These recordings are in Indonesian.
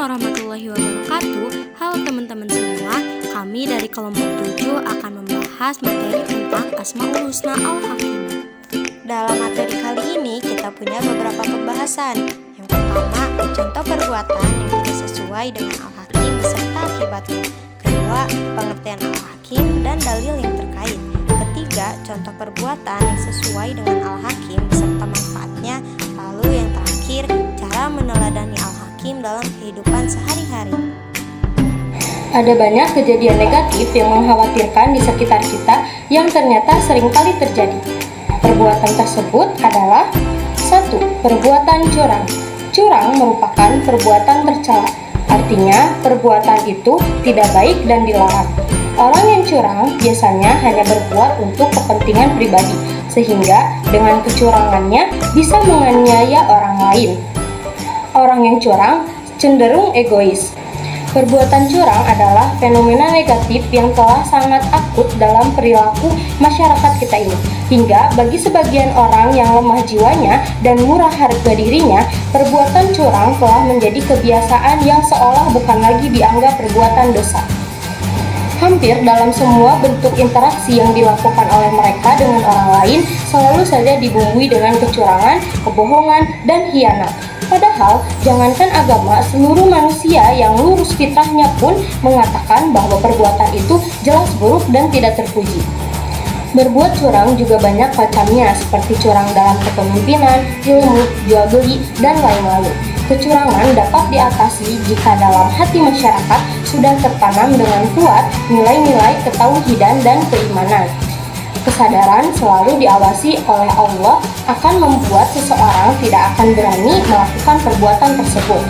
warahmatullahi wabarakatuh. Halo teman-teman semua, kami dari kelompok 7 akan membahas materi tentang Asmaul Husna Al-Hakim. Dalam materi kali ini kita punya beberapa pembahasan. Yang pertama, contoh perbuatan yang tidak sesuai dengan Al-Hakim beserta akibatnya. Kedua, pengertian Al-Hakim dan dalil yang terkait. Ketiga, contoh perbuatan yang sesuai dengan Al-Hakim beserta manfaatnya. Lalu yang terakhir, cara meneladani Al-Hakim dalam kehidupan sehari-hari. Ada banyak kejadian negatif yang mengkhawatirkan di sekitar kita yang ternyata seringkali terjadi. Perbuatan tersebut adalah 1. Perbuatan curang. Curang merupakan perbuatan tercela. Artinya, perbuatan itu tidak baik dan dilarang. Orang yang curang biasanya hanya berbuat untuk kepentingan pribadi, sehingga dengan kecurangannya bisa menganiaya orang lain. Orang yang curang cenderung egois. Perbuatan curang adalah fenomena negatif yang telah sangat akut dalam perilaku masyarakat kita ini. Hingga bagi sebagian orang yang lemah jiwanya dan murah harga dirinya, perbuatan curang telah menjadi kebiasaan yang seolah bukan lagi dianggap perbuatan dosa. Hampir dalam semua bentuk interaksi yang dilakukan oleh mereka dengan orang lain selalu saja dibumbui dengan kecurangan, kebohongan, dan khianat. Padahal, jangankan agama, seluruh manusia yang lurus fitrahnya pun mengatakan bahwa perbuatan itu jelas buruk dan tidak terpuji. Berbuat curang juga banyak macamnya, seperti curang dalam kepemimpinan, ilmu, jual beli, dan lain-lain. Kecurangan dapat diatasi jika dalam hati masyarakat sudah tertanam dengan kuat nilai-nilai ketauhidan dan keimanan. Kesadaran selalu diawasi oleh Allah akan membuat seseorang tidak akan berani melakukan perbuatan tersebut.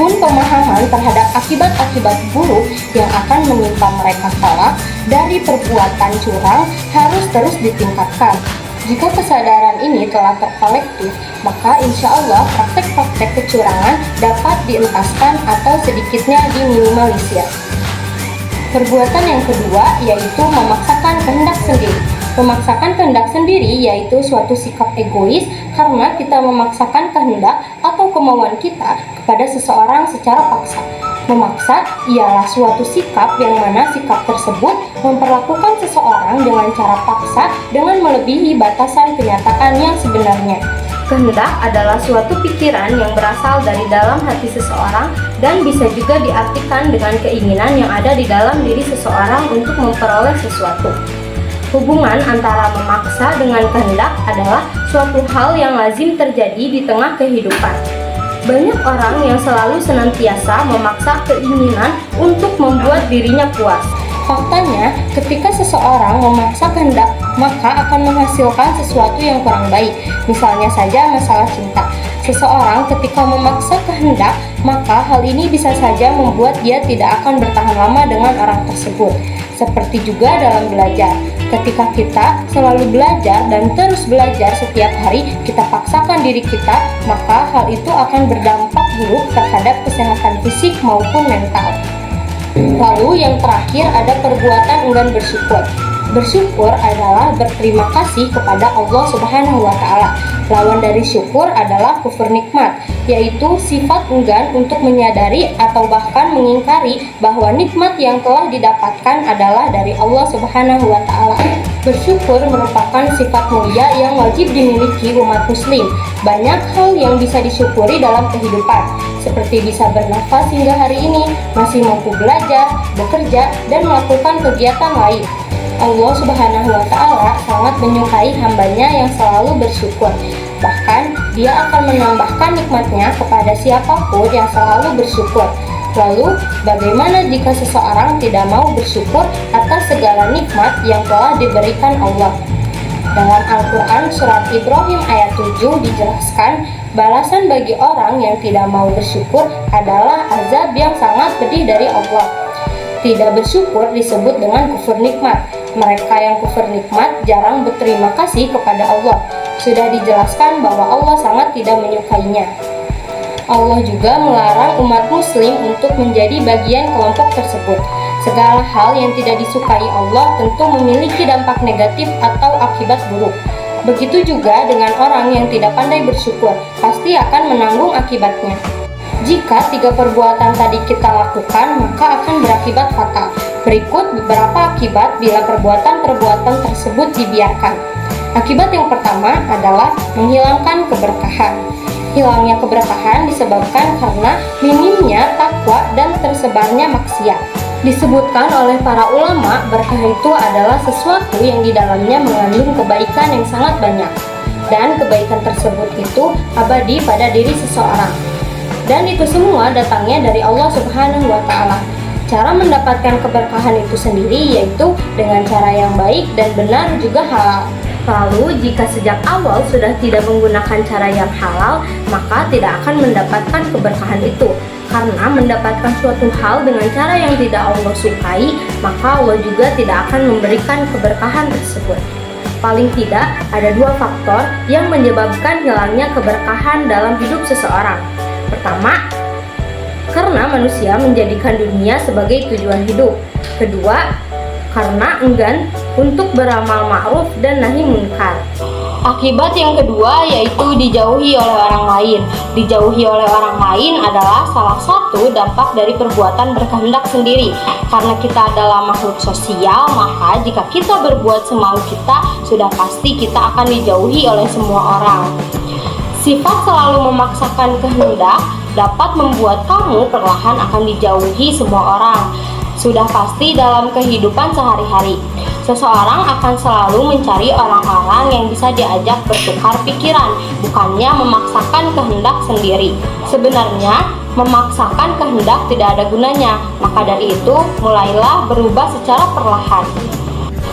Pun pemahaman terhadap akibat-akibat buruk yang akan menimpa mereka kelak dari perbuatan curang harus terus ditingkatkan. Jika kesadaran ini telah terkolektif, maka insya Allah praktek-praktek kecurangan dapat dientaskan atau sedikitnya diminimalisir. Perbuatan yang kedua yaitu memaksakan kehendak sendiri. Memaksakan kehendak sendiri yaitu suatu sikap egois karena kita memaksakan kehendak atau kemauan kita kepada seseorang secara paksa. Memaksa ialah suatu sikap yang mana sikap tersebut memperlakukan seseorang dengan cara paksa dengan melebihi batasan kenyataan yang sebenarnya. Kehendak adalah suatu pikiran yang berasal dari dalam hati seseorang dan bisa juga diartikan dengan keinginan yang ada di dalam diri seseorang untuk memperoleh sesuatu. Hubungan antara memaksa dengan kehendak adalah suatu hal yang lazim terjadi di tengah kehidupan. Banyak orang yang selalu senantiasa memaksa keinginan untuk membuat dirinya puas. Faktanya, ketika seseorang memaksa kehendak, maka akan menghasilkan sesuatu yang kurang baik. Misalnya saja masalah cinta. Seseorang ketika memaksa kehendak, maka hal ini bisa saja membuat dia tidak akan bertahan lama dengan orang tersebut. Seperti juga dalam belajar. Ketika kita selalu belajar dan terus belajar setiap hari, kita paksakan diri kita, maka hal itu akan berdampak buruk terhadap kesehatan fisik maupun mental. Lalu yang terakhir ada perbuatan enggan bersyukur. Bersyukur adalah berterima kasih kepada Allah Subhanahu wa Ta'ala. Lawan dari syukur adalah kufur nikmat, yaitu sifat enggan untuk menyadari atau bahkan mengingkari bahwa nikmat yang telah didapatkan adalah dari Allah Subhanahu wa Ta'ala. Bersyukur merupakan sifat mulia yang wajib dimiliki umat muslim. Banyak hal yang bisa disyukuri dalam kehidupan, seperti bisa bernafas hingga hari ini, masih mampu belajar, bekerja, dan melakukan kegiatan lain. Allah Subhanahu wa Ta'ala sangat menyukai hambanya yang selalu bersyukur. Bahkan, dia akan menambahkan nikmatnya kepada siapapun yang selalu bersyukur. Lalu, bagaimana jika seseorang tidak mau bersyukur atas segala nikmat yang telah diberikan Allah? Dalam Al-Quran Surat Ibrahim ayat 7 dijelaskan, balasan bagi orang yang tidak mau bersyukur adalah azab yang sangat pedih dari Allah. Tidak bersyukur disebut dengan kufur nikmat. Mereka yang kufur nikmat jarang berterima kasih kepada Allah. Sudah dijelaskan bahwa Allah sangat tidak menyukainya. Allah juga melarang umat muslim untuk menjadi bagian kelompok tersebut. Segala hal yang tidak disukai Allah tentu memiliki dampak negatif atau akibat buruk. Begitu juga dengan orang yang tidak pandai bersyukur, pasti akan menanggung akibatnya. Jika 3 perbuatan tadi kita lakukan, maka akan berakibat fatal. Berikut beberapa akibat bila perbuatan-perbuatan tersebut dibiarkan. Akibat yang pertama adalah menghilangkan keberkahan. Hilangnya keberkahan disebabkan karena minimnya takwa dan tersebarnya maksiat. Disebutkan oleh para ulama, berkah itu adalah sesuatu yang di dalamnya mengandung kebaikan yang sangat banyak. Dan kebaikan tersebut itu abadi pada diri seseorang. Dan itu semua datangnya dari Allah Subhanahu wa Ta'ala. Cara mendapatkan keberkahan itu sendiri yaitu dengan cara yang baik dan benar juga halal. Lalu, jika sejak awal sudah tidak menggunakan cara yang halal, maka tidak akan mendapatkan keberkahan itu. Karena mendapatkan suatu hal dengan cara yang tidak Allah sukai, maka Allah juga tidak akan memberikan keberkahan tersebut. Paling tidak, ada 2 faktor yang menyebabkan hilangnya keberkahan dalam hidup seseorang. Pertama, karena manusia menjadikan dunia sebagai tujuan hidup. Kedua, karena enggan untuk beramal ma'ruf dan nahi munkar. Akibat yang kedua yaitu dijauhi oleh orang lain. Dijauhi oleh orang lain adalah salah satu dampak dari perbuatan berkehendak sendiri. Karena kita adalah makhluk sosial, maka jika kita berbuat semau kita, sudah pasti kita akan dijauhi oleh semua orang. Sifat selalu memaksakan kehendak dapat membuat kamu perlahan akan dijauhi semua orang. Sudah pasti dalam kehidupan sehari-hari, seseorang akan selalu mencari orang-orang yang bisa diajak bertukar pikiran, bukannya memaksakan kehendak sendiri. Sebenarnya, memaksakan kehendak tidak ada gunanya, maka dari itu, mulailah berubah secara perlahan.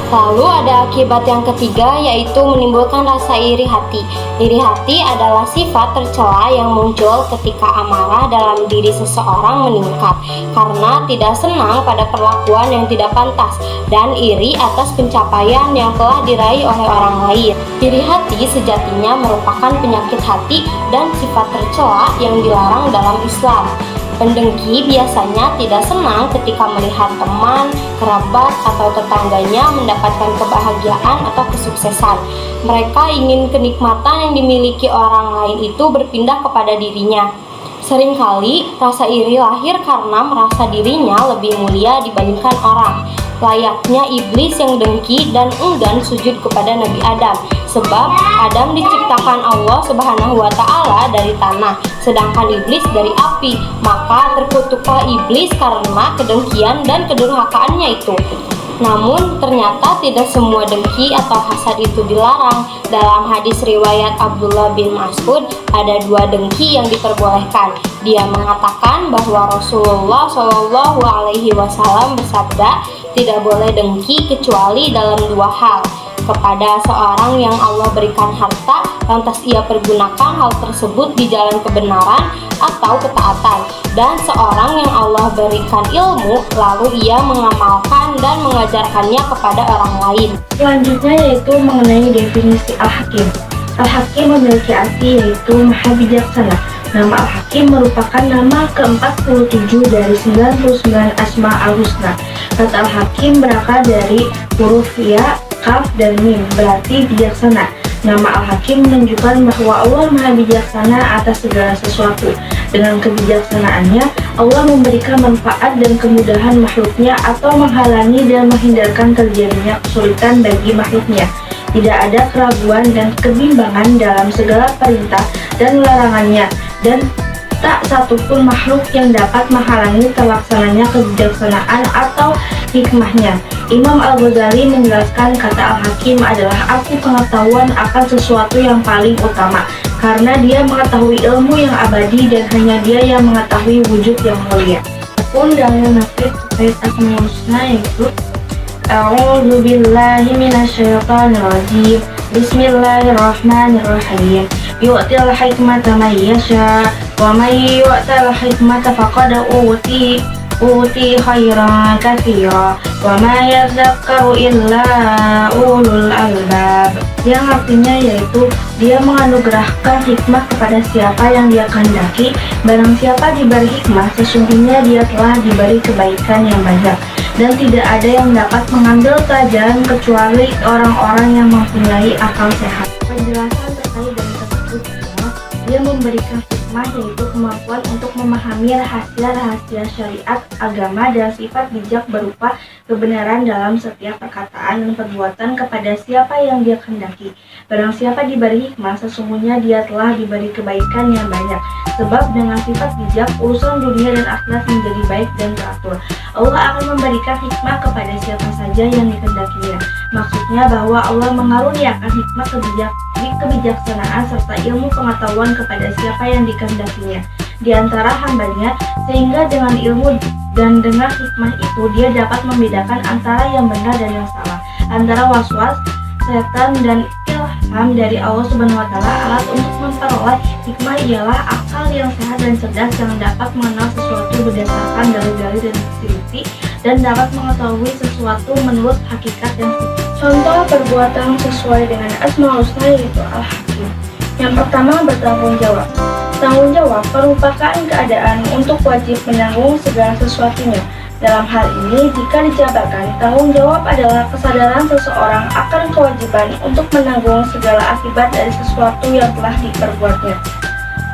Lalu ada akibat yang ketiga yaitu menimbulkan rasa iri hati. Iri hati adalah sifat tercela yang muncul ketika amarah dalam diri seseorang meningkat karena tidak senang pada perlakuan yang tidak pantas dan iri atas pencapaian yang telah diraih oleh orang lain. Iri hati sejatinya merupakan penyakit hati dan sifat tercela yang dilarang dalam Islam. Pendengki biasanya tidak senang ketika melihat teman, kerabat, atau tetangganya mendapatkan kebahagiaan atau kesuksesan. Mereka ingin kenikmatan yang dimiliki orang lain itu berpindah kepada dirinya. Seringkali rasa iri lahir karena merasa dirinya lebih mulia dibandingkan orang. Layaknya iblis yang dengki dan enggan sujud kepada Nabi Adam. Sebab Adam diciptakan Allah Subhanahu wa Ta'ala dari tanah, sedangkan iblis dari api. Maka terkutuklah iblis karena kedengkian dan kedurhakaannya itu. Namun ternyata tidak semua dengki atau hasad itu dilarang. Dalam hadis riwayat Abdullah bin Mas'ud ada 2 dengki yang diperbolehkan. Dia mengatakan bahwa Rasulullah Shallallahu Alaihi Wasallam bersabda, tidak boleh dengki kecuali dalam 2 hal. Kepada seorang yang Allah berikan harta, lantas ia pergunakan hal tersebut di jalan kebenaran atau ketaatan, dan seorang yang Allah berikan ilmu, lalu ia mengamalkan dan mengajarkannya kepada orang lain. Selanjutnya yaitu mengenai definisi Al-Hakim. Al-Hakim memiliki arti yaitu Maha Bijaksana. Nama Al-Hakim merupakan nama ke-47 dari 99 Asma Al-Husna. Kata Al-Hakim berasal dari huruf Ya, Kaf, dan Mim, berarti bijaksana. Nama Al-Hakim menunjukkan bahwa Allah Maha Bijaksana atas segala sesuatu. Dengan kebijaksanaannya, Allah memberikan manfaat dan kemudahan makhluknya atau menghalangi dan menghindarkan terjadinya kesulitan bagi makhluknya. Tidak ada keraguan dan kebimbangan dalam segala perintah dan larangannya, dan tak satupun makhluk yang dapat menghalangi terlaksananya kebijaksanaan atau hikmahnya. Imam Al-Ghazali menjelaskan kata Al-Hakim adalah arti pengetahuan akan sesuatu yang paling utama, karena dia mengetahui ilmu yang abadi dan hanya dia yang mengetahui wujud yang mulia. Pun dalil nafid terkait Asmaul Husna yaitu A'udzu billahi minasyaitonir rajim. Bismillahirrahmanirrahim. Yu'til hikmata man yasha wa may yu'tal hikmata faqad uti khairan katsira wa ma yadhakkaru illa ulul albab. Yang artinya yaitu dia menganugerahkan hikmah kepada siapa yang dia kehendaki. Barang siapa diberi hikmah, sesungguhnya dia telah diberi kebaikan yang banyak, dan tidak ada yang dapat mengambil pelajaran kecuali orang-orang yang mempunyai akal sehat. Penjelasan terkait dengan tersebut adalah dia memberikan hikmah yaitu kemampuan untuk memahami rahasia-rahasia syariat, agama, dan sifat bijak berupa kebenaran dalam setiap perkataan dan perbuatan kepada siapa yang dia kehendaki. Barang siapa diberi hikmah, sesungguhnya dia telah diberi kebaikan yang banyak. Sebab dengan sifat bijak, urusan dunia dan akhirat menjadi baik dan teratur. Allah akan memberikan hikmah kepada siapa saja yang dikehendakinya. Maksudnya bahwa Allah mengaruniakan hikmah kebijaksanaan serta ilmu pengetahuan kepada siapa yang dikehendakinya di antara hambanya, sehingga dengan ilmu dan dengan hikmah itu dia dapat membedakan antara yang benar dan yang salah, antara waswas, setan, dan ilham dari Allah Subhanahu wa Ta'ala. Alat untuk memperoleh hikmah ialah akal yang sehat dan cerdas yang dapat mengenal sesuatu berdasarkan dalil-dalil dan bukti-bukti dan dapat mengetahui sesuatu menurut hakikat yang sempurna. Contoh perbuatan sesuai dengan Asmaul Husna yaitu Al-Hakim. Yang pertama, bertanggung jawab. Tanggung jawab merupakan keadaan untuk wajib menanggung segala sesuatunya. Dalam hal ini, jika dijabarkan, tanggung jawab adalah kesadaran seseorang akan kewajiban untuk menanggung segala akibat dari sesuatu yang telah diperbuatnya.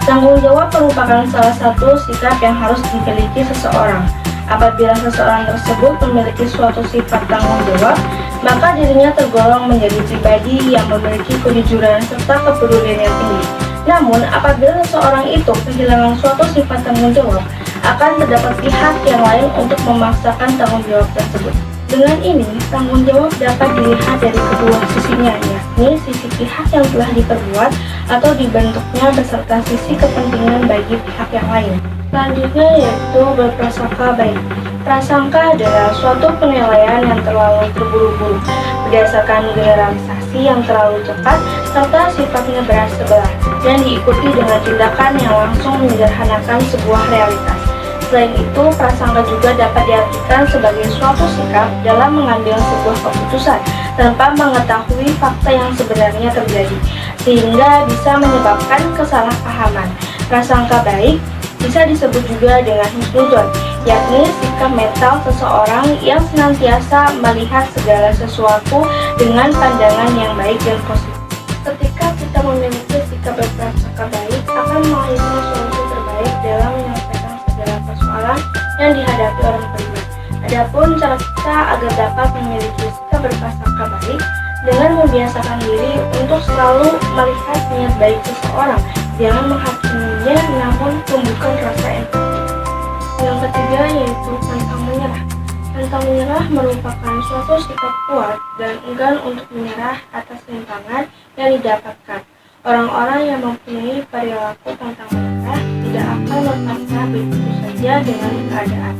Tanggung jawab merupakan salah satu sikap yang harus dimiliki seseorang. Apabila seseorang tersebut memiliki suatu sifat tanggung jawab, maka dirinya tergolong menjadi pribadi yang memiliki kejujuran serta kepedulian yang tinggi. Namun, apabila seseorang itu kehilangan suatu sifat tanggung jawab, akan terdapat pihak yang lain untuk memaksakan tanggung jawab tersebut. Dengan ini, tanggung jawab dapat dilihat dari kedua sisinya, yakni sisi pihak yang telah diperbuat atau dibentuknya beserta sisi kepentingan bagi pihak yang lain. Selanjutnya yaitu berprasangka baik. Prasangka adalah suatu penilaian yang terlalu terburu-buru, berdasarkan generalisasi yang terlalu cepat, serta sifatnya berat sebelah, dan diikuti dengan tindakan yang langsung menyederhanakan sebuah realitas. Selain itu, prasangka juga dapat diartikan sebagai suatu sikap dalam mengambil sebuah keputusan tanpa mengetahui fakta yang sebenarnya terjadi, sehingga bisa menyebabkan kesalahpahaman. Prasangka baik bisa disebut juga dengan husnudzon, yakni sikap mental seseorang yang senantiasa melihat segala sesuatu dengan pandangan yang baik dan positif. Ketika kita memiliki sikap berprasangka baik, akan melahirkan solusi terbaik dalam menyelesaikan segala persoalan yang dihadapi orang banyak. Adapun cara kita agar dapat memiliki sikap berprasangka baik dengan membiasakan diri untuk selalu melihat niat baik seseorang, jangan menghakiminya namun tumbuhkan rasa empati. Yang ketiga yaitu pantang menyerah. Pantang menyerah merupakan suatu sikap kuat dan enggan untuk menyerah atas rintangan yang didapatkan. Orang-orang yang mempunyai perilaku pantang menyerah tidak akan terpaksa begitu saja dengan keadaan,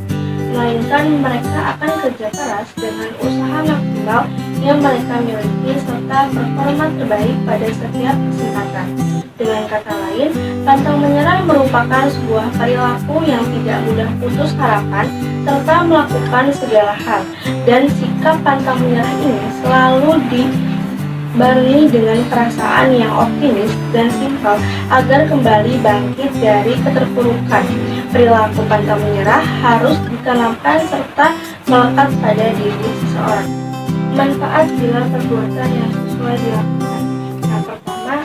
melainkan mereka akan kerja keras dengan usaha maksimal yang mereka miliki serta performa terbaik pada setiap kesempatan. Dengan kata lain, pantang menyerah merupakan sebuah perilaku yang tidak mudah putus harapan serta melakukan segala hal, dan sikap pantang menyerah ini selalu dibarengi dengan perasaan yang optimis dan simpel agar kembali bangkit dari keterpurukan. Perilaku pantang menyerah harus ditanamkan serta melekat pada diri seseorang. Manfaat bila perbuatan yang sesuai dilakukan. Yang pertama,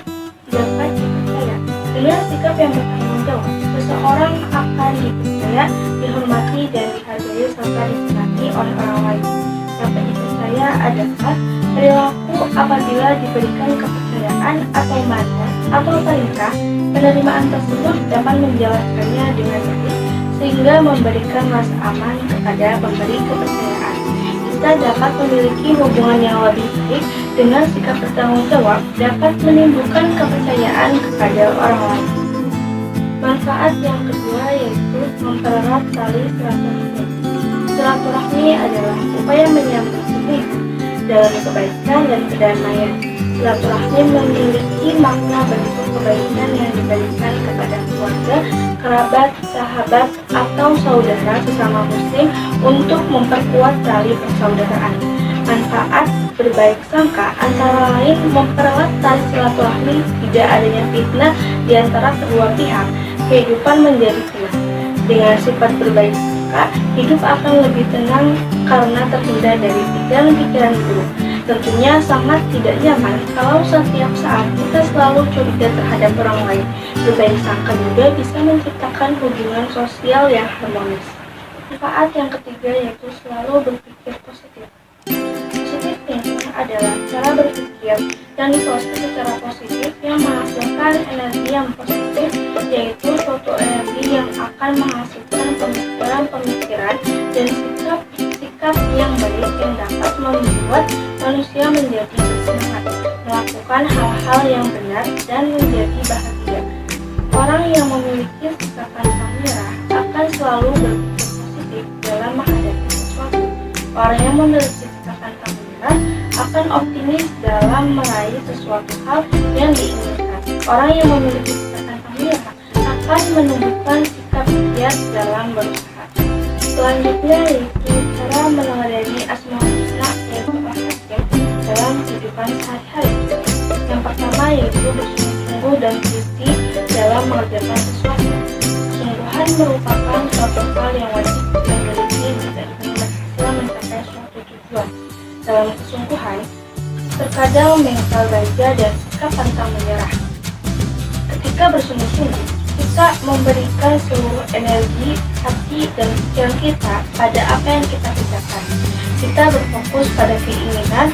dapat dipercaya. Dengan sikap yang bertanggung jawab, seseorang akan dipercaya, dihormati, dan dihargai serta disenangi oleh orang lain. Dapat dipercaya adalah perilaku apabila diberikan kepercayaan atau mandat atau perintah, penerimaan tersebut dapat menjalankannya dengan baik sehingga memberikan rasa aman kepada pemberi kepercayaan. Kita dapat memiliki hubungan yang lebih baik dengan sikap bertanggung jawab dapat menimbulkan kepercayaan kepada orang lain. Manfaat yang kedua yaitu mempererat tali silaturahmi. Silaturahmi adalah upaya menyambung hubungan dalam kebaikan dan kedamaian. Silaturahmi memiliki makna bentuk kebaikan yang diberikan kepada keluarga, kerabat, sahabat, atau saudara sesama muslim untuk memperkuat tali persaudaraan. Manfaat berbaik sangka antara lain mempererat tali silaturahmi, tidak adanya fitnah di antara kedua pihak, kehidupan menjadi tenang. Dengan sifat berbaik sangka, hidup akan lebih tenang karena terhindar dari pikiran-pikiran buruk. Tentunya sangat tidak nyaman kalau setiap saat kita selalu curiga terhadap orang lain. Berbaik sangka juga bisa menciptakan hubungan sosial yang harmonis. Manfaat yang ketiga yaitu selalu berpikir positif. Positif thinking adalah cara berpikir dan proses secara positif yang menghasilkan energi yang positif, yaitu suatu energi yang akan menghasilkan pemikiran dan sikap yang baik yang dapat membuat manusia menjadi bersemangat, melakukan hal-hal yang benar dan menjadi bahagia. Orang yang memiliki sikap pantang menyerah akan selalu berpikir positif dalam menghadapi sesuatu. Orang yang memiliki sikap pantang menyerah akan optimis dalam meraih sesuatu hal yang diinginkan. Orang yang memiliki sikap pantang menyerah akan menunjukkan sikap giat dalam berusaha. Selanjutnya yaitu cara meneladani Asmaul Husna yaitu al-hakim dalam kehidupan sehari-hari. Yang pertama yaitu bersungguh-sungguh dan teliti dalam mengerjakan sesuatu. Kesungguhan merupakan suatu hal yang wajib dimiliki jika ingin berhasil mencapai suatu tujuan. Dalam kesungguhan, terkadang mental baja dan sikap pantang menyerah. Ketika bersungguh-sungguh, kita memberikan seluruh energi, hati, dan pikiran kita pada apa yang kita kerjakan. Kita berfokus pada keinginan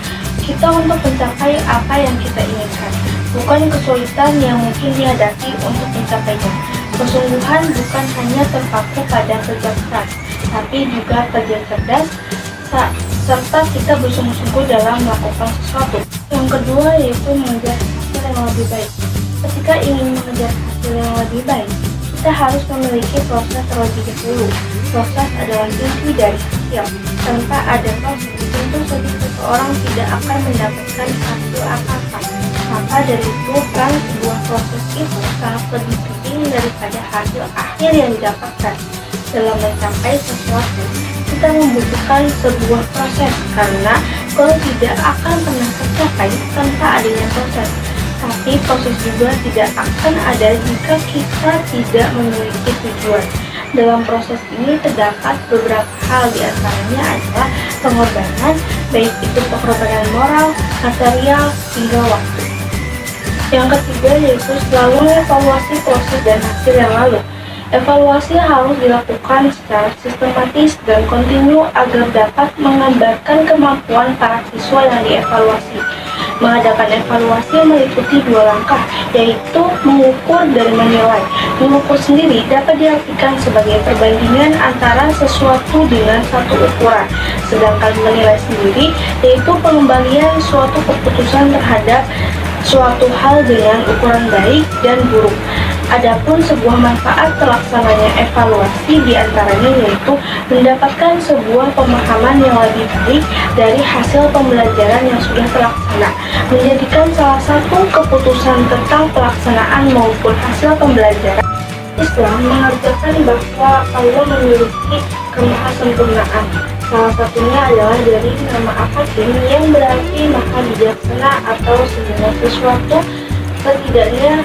kita untuk mencapai apa yang kita inginkan, bukan kesulitan yang mungkin dihadapi untuk mencapainya. Kesungguhan bukan hanya terpaku pada kerja keras, tapi juga kerja cerdas, serta kita bersungguh-sungguh dalam melakukan sesuatu. Yang kedua yaitu mengejar hasil yang lebih baik. Ketika ingin mengejar hasil yang lebih baik, kita harus memiliki proses terlebih dahulu. Proses adalah inti dari hasil. Tanpa ada proses, tentu saja seseorang tidak akan mendapatkan hasil apa-apa. Maka dari itu, kan sebuah proses itu sangat lebih penting daripada hasil akhir yang didapatkan. Dalam mencapai sesuatu, kita membutuhkan sebuah proses, karena goal tidak akan pernah tercapai tanpa adanya proses. Tapi proses juga tidak akan ada jika kita tidak memiliki tujuan. Dalam proses ini terdapat beberapa hal, diantaranya adalah pengorbanan, baik itu pengorbanan moral, material, hingga waktu. Yang ketiga yaitu selalu evaluasi proses dan hasil yang lalu. Evaluasi harus dilakukan secara sistematis dan kontinu agar dapat menggambarkan kemampuan para siswa yang dievaluasi. Mengadakan evaluasi meliputi dua langkah, yaitu mengukur dan menilai. Mengukur sendiri dapat diartikan sebagai perbandingan antara sesuatu dengan satu ukuran, sedangkan menilai sendiri yaitu pengembalian suatu keputusan terhadap suatu hal dengan ukuran baik dan buruk. Adapun sebuah manfaat terlaksananya evaluasi diantaranya yaitu mendapatkan sebuah pemahaman yang lebih baik dari hasil pembelajaran yang sudah terlaksana, menjadikan salah satu keputusan tentang pelaksanaan maupun hasil pembelajaran. Islam mengajarkan bahwa Allah memiliki kemahasempurnaan. Salah satunya adalah dari nama Al-Hakim yang berarti maha bijaksana atau segala sesuatu setidaknya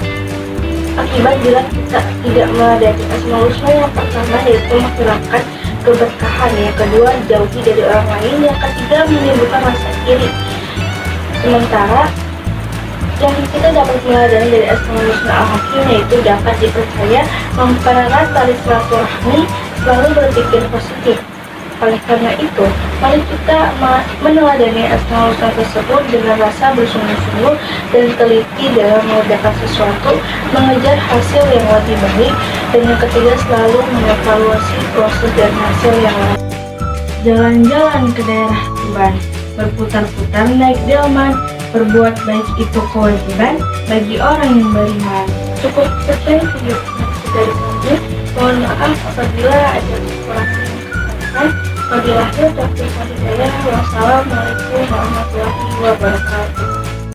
akibat bila kita tidak meladani Asmaul Husna. Yang pertama yaitu menghilangkan keberkahan, yang kedua jauhi dari orang lain, yang ketiga menimbulkan rasa iri. Sementara yang kita dapat meladani dari Asmaul Husna Al-Hakim yaitu dapat dipercaya, mempererat tali silaturahmi, selalu berpikir positif. Oleh karena itu, mari kita meneladani Asmaul Husna tersebut dengan rasa bersungguh-sungguh dan teliti dalam mengerjakan sesuatu, mengejar hasil yang lebih baik, dan yang ketiga selalu mengevaluasi proses dan hasil yang lain. Jalan-jalan ke daerah Tuban, berputar-putar naik delman, berbuat baik itu kewajiban bagi orang yang beriman. Cukup sekian video dari kami. Mohon maaf apabila ada kekurangan yang kesalahan. Wabillahi taufiq wal hidayah. Wassalamualaikum warahmatullahi wabarakatuh.